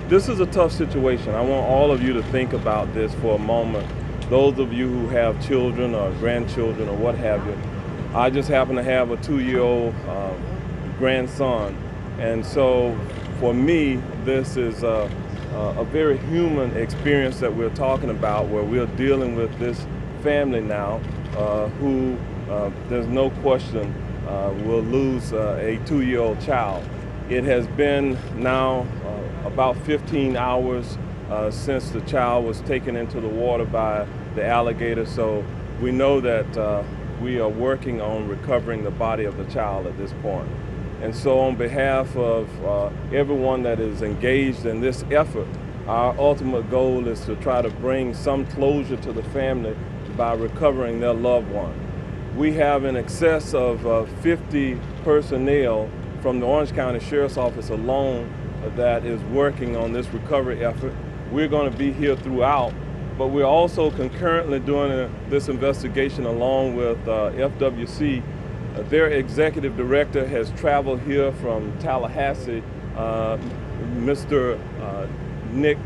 This is a tough situation. I want all of you to think about this for a moment. Those of you who have children or grandchildren or what have you. I just happen to have a 2-year-old grandson. And so for me, this is a very human experience that we're talking about, where we're dealing with this family now who, there's no question, will lose a 2-year-old child. It has been now about 15 hours since the child was taken into the water by the alligator, so we know that we are working on recovering the body of the child at this point. And so on behalf of everyone that is engaged in this effort, our ultimate goal is to try to bring some closure to the family by recovering their loved one. We have in excess of 50 personnel from the Orange County Sheriff's Office alone that is working on this recovery effort. We're going to be here throughout, but we're also concurrently doing this investigation along with FWC. Their executive director has traveled here from Tallahassee. Mr. Nick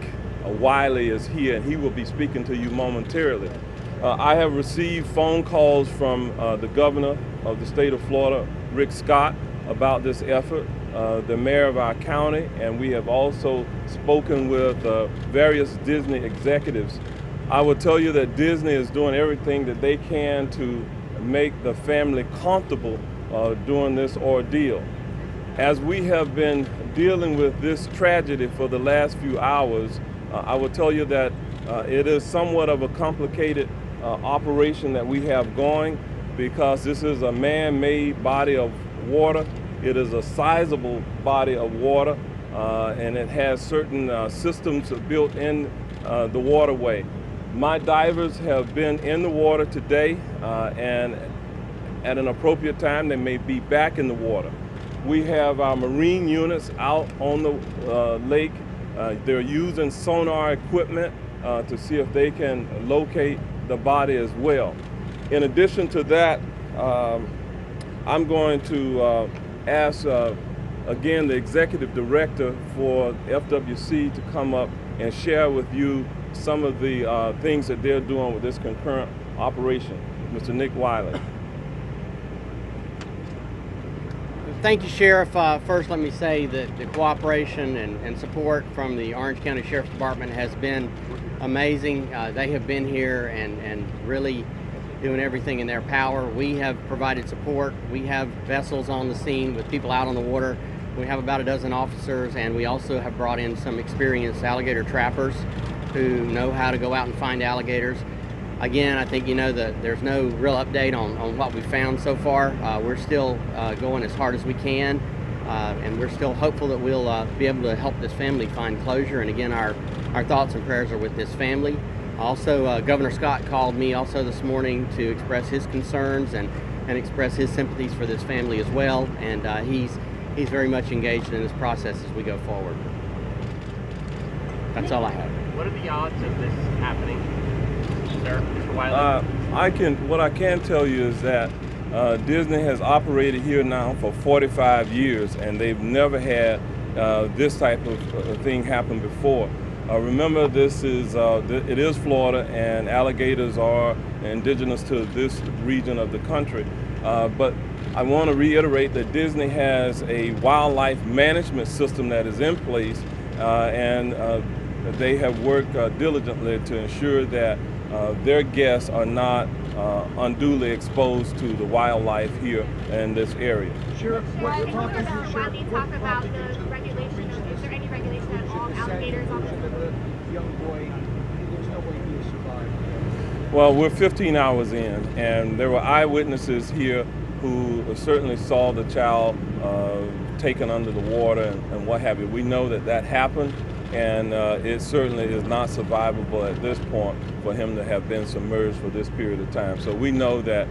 Wiley is here, and he will be speaking to you momentarily. I have received phone calls from the governor of the state of Florida, Rick Scott, about this effort, the mayor of our county, and we have also spoken with various Disney executives. I will tell you that Disney is doing everything that they can to make the family comfortable during this ordeal. As we have been dealing with this tragedy for the last few hours, I will tell you that it is somewhat of a complicated operation that we have going, because this is a man-made body of water. It is a sizable body of water, and it has certain systems built in the waterway. My divers have been in the water today, and at an appropriate time they may be back in the water. We have our marine units out on the lake. They're using sonar equipment to see if they can locate the body as well. In addition to that, I'm going to ask again the executive director for FWC to come up and share with you some of the things that they're doing with this concurrent operation. Mr. Nick Wiley. Thank you, Sheriff. First, let me say that the cooperation and support from the Orange County Sheriff's Department has been amazing. They have been here and really doing everything in their power. We have provided support. We have vessels on the scene with people out on the water. We have about a dozen officers, and we also have brought in some experienced alligator trappers who know how to go out and find alligators. Again, I think you know that there's no real update on what we've found so far. We're still going as hard as we can, and we're still hopeful that we'll be able to help this family find closure. And again, our thoughts and prayers are with this family. Also, Governor Scott called me also this morning to express his concerns and express his sympathies for this family as well. And he's very much engaged in this process as we go forward. That's all I have. What are the odds of this happening, sir, Mr. Wiley? What I can tell you is that Disney has operated here now for 45 years, and they've never had this type of thing happen before. Remember, this is it is Florida, and alligators are indigenous to this region of the country. But I want to reiterate that Disney has a wildlife management system that is in place, and they have worked diligently to ensure that their guests are not unduly exposed to the wildlife here in this area. Sheriff, what you're talking to, While you talk about the regulation, is there any regulation at all alligators on the young boy, there's no way he will survive? Well, we're 15 hours in, and there were eyewitnesses here who certainly saw the child taken under the water and what have you. We know that that happened, and it certainly is not survivable at this point for him to have been submerged for this period of time. So we know that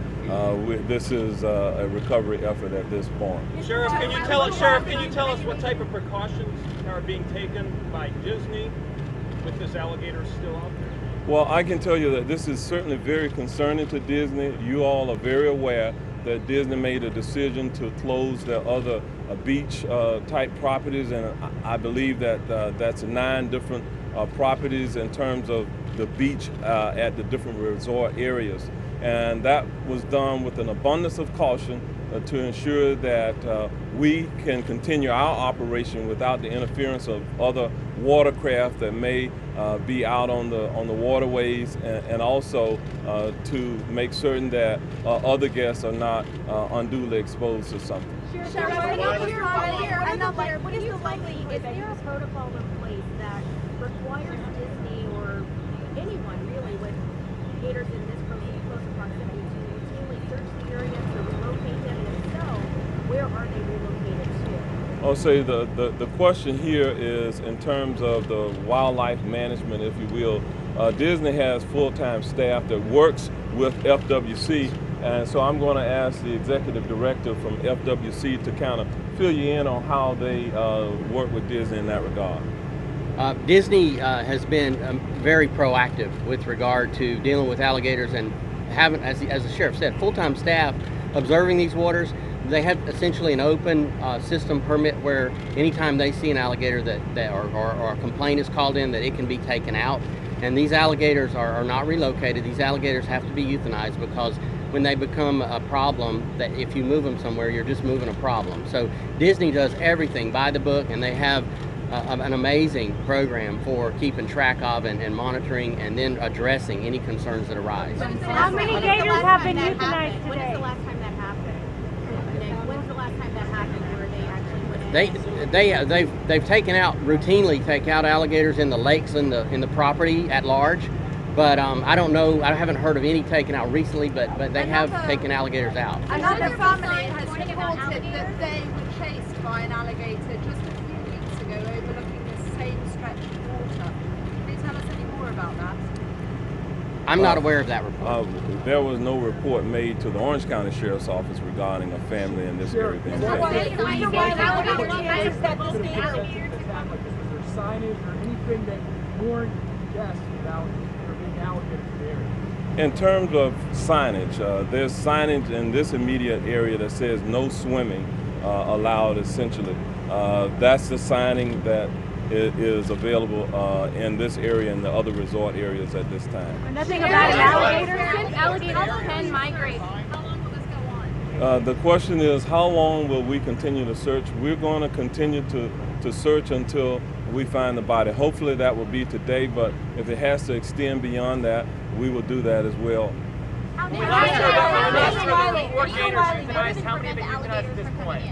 this is a recovery effort at this point. Sheriff, can you tell us what type of precautions are being taken by Disney with this alligator still out there? Well, I can tell you that this is certainly very concerning to Disney. You all are very aware that Disney made a decision to close their other beach type properties, and I believe that that's 9 different properties in terms of the beach at the different resort areas. And that was done with an abundance of caution to ensure that we can continue our operation without the interference of other watercraft that may be out on the waterways, and also to make certain that other guests are not unduly exposed to something. Is there a protocol in place that requires Disney or anyone really with gators in this close proximity to routinely search the area to relocate them? And if so, where are they relocated to? I'll say the question here is in terms of the wildlife management, if you will. Disney has full-time staff that works with FWC, and so I'm going to ask the executive director from FWC to kind of fill you in on how they work with Disney in that regard. Disney has been very proactive with regard to dealing with alligators, and having, as the sheriff said, full-time staff observing these waters. They have essentially an open system permit where anytime they see an alligator or a complaint is called in, that it can be taken out. And these alligators are not relocated. These alligators have to be euthanized, because when they become a problem, that if you move them somewhere, you're just moving a problem. So Disney does everything by the book, and they have an amazing program for keeping track of and monitoring and then addressing any concerns that arise. How many gators have been euthanized today? When is the last time that happened? When's the last time that happened where they actually went in? They've taken out, routinely take out alligators in the lakes and in the property at large, but I don't know, I haven't heard of any taken out recently, but they have taken alligators out. Another family has reported that they were chased by an alligator just a few weeks ago overlooking the same stretch of water. Can you tell us any more about that? I'm not aware of that report. There was no report made to the Orange County Sheriff's Office regarding a family in this very thing. Is there signage or anything that warned guests about there being alligators in the area? In terms of signage, there's signage in this immediate area that says no swimming allowed, essentially. That's the signing that is available in this area and the other resort areas at this time. Nothing about alligators? Since alligators can migrate, how long will this go on? The question is, how long will we continue to search? We're going to continue to search until we find the body. Hopefully that will be today, but if it has to extend beyond that, we will do that as well. How many gators at this point?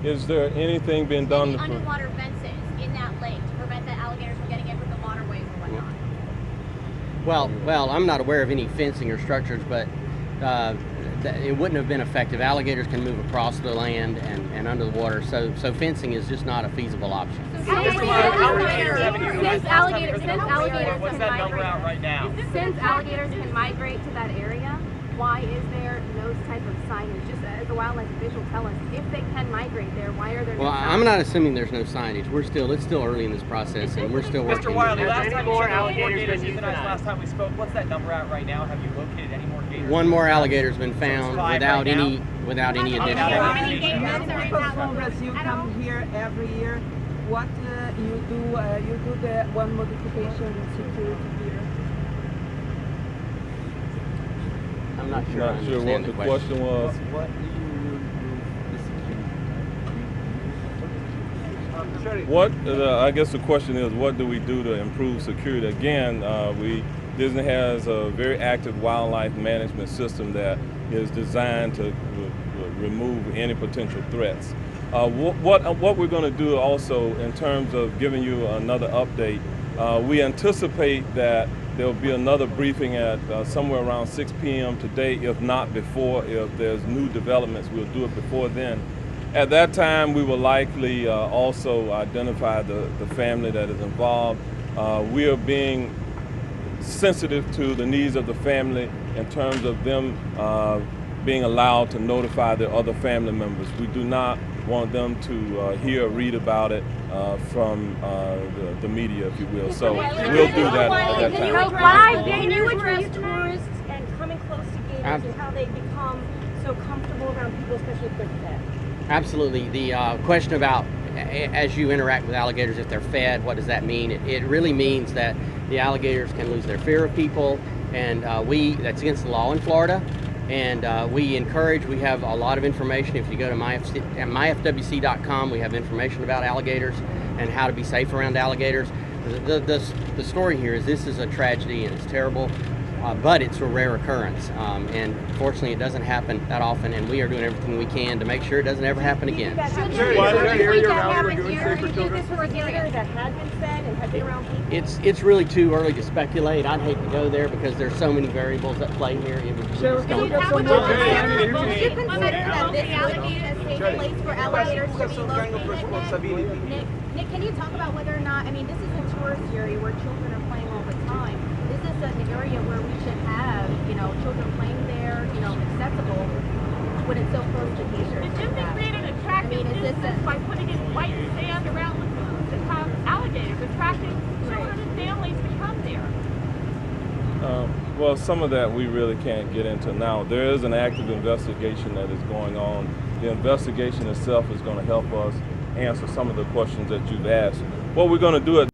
Is there anything being done? Any underwater fences in that lake to prevent the alligators from getting in from the waterways or whatnot? Well, I'm not aware of any fencing or structures, but it wouldn't have been effective. Alligators can move across the land and under the water, so fencing is just not a feasible option. Since alligators can migrate to that area, why is there no type of signage? Just as a wildlife official, tell us, if they can migrate there, why are there no signage? I'm not assuming there's no signage. It's still early in this process, and we're still working. Mr. Wiley, last time you said gators euthanized last time we spoke. What's that number at right now? Have you located any more gators? One more alligator's been found without any additional. How many gators are in that From Brazil come here every year. What you do the one modification in security here. I'm not sure. Not sure what the question was. What do you I guess the question is, what do we do to improve security? Again, Disney has a very active wildlife management system that is designed to remove any potential threats. What we're going to do also in terms of giving you another update, we anticipate that there will be another briefing at somewhere around 6 p.m. today, if not before. If there's new developments, we'll do it before then. At that time, we will likely also identify the family that is involved. We are being sensitive to the needs of the family in terms of them being allowed to notify their other family members. We do not want them to hear or read about it from the media, if you will. So we'll do that at that time. Can you address tourists and coming close to and how they become so comfortable around people, especially if they're fed. Absolutely. The question about as you interact with alligators, if they're fed, what does that mean? It really means that the alligators can lose their fear of people, and that's against the law in Florida. And we have a lot of information. If you go to myfwc.com, we have information about alligators and how to be safe around alligators. The story here is this is a tragedy and it's terrible, but it's a rare occurrence. And fortunately, it doesn't happen that often, and we are doing everything we can to make sure it doesn't ever happen again. It's really too early to speculate. I'd hate to go there because there's so many variables at play here. It would just don't. Would you consider that this would be a safe place for alligators to be located? Nick, can you talk about whether or not, I mean, this is a tourist area where children are playing all the time. Is this an area where we should have, children playing there, accessible when it's so close to nature? It just create an attractive business by putting in white sand around lagoons and have alligators, attracting children and families to come there. Well, some of that we really can't get into now. There is an active investigation that is going on. The investigation itself is going to help us answer some of the questions that you've asked. What we're going to do at